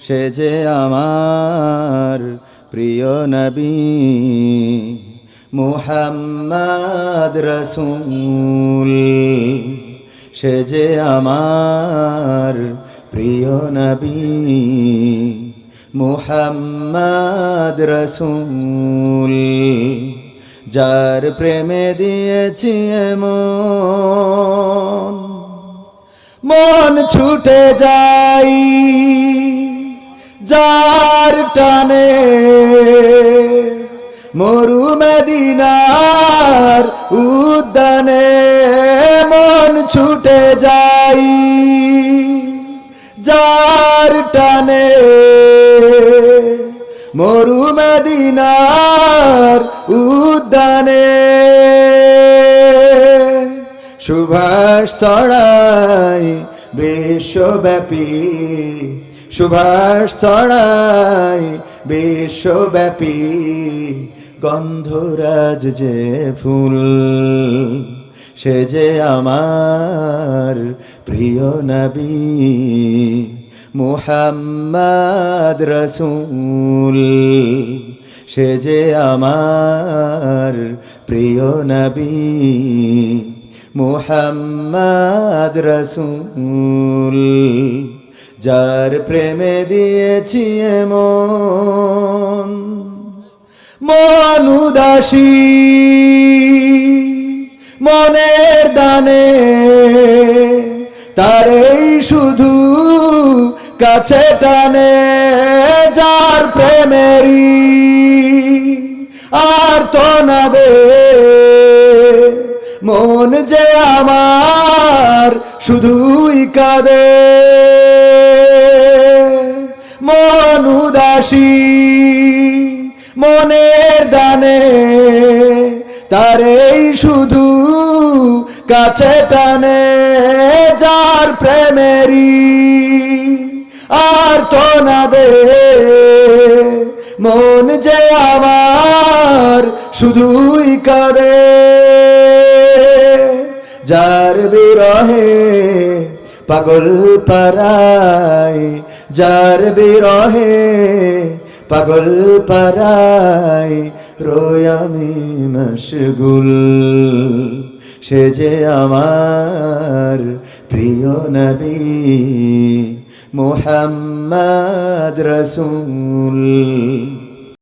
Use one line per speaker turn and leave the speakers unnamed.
সে যে আমার প্রিয় নবী মুহাম্মদ রসূল। সে যে আমার প্রিয় নবী মুহাম্মদ রসূল। যার প্রেমে দিয়েছি মন, মন ছুটে যাই যার টানে, মরু মদিনার উদ্যানে মন ছুটে যাই যার টানে, মরু মদিনার উদ্যানে। সুভাষ ছড়াই বিশ্বব্যাপী, সুভাষ ছড়াই বিশ্বব্যাপী, গন্ধরাজ যে ফুল। সে যে আমার প্রিয় নবী মুহাম্মদ রসূল। সে যে আমার প্রিয় নবী মুহাম্মদ রসূল। যার প্রেমে দিয়েছি মন, মন উদাসী মনের দানে, তারেই শুধু কাছে টানে। যার প্রেমেরই আর তো না দে, মন যে আমার শুধুই কাঁদে। মন উদাসী মনের দানে, তারেই শুধু কাছে টানে। যার প্রেমেরই আর তো না দে, মন যে আমার শুধুই কাঁদে। যার বিরহে পাগল পারায়, যার বিরহে পাগল পারায় রোই আমি মশগুল। সে যে আমার প্রিয় নবী মুহাম্মদ রসূল।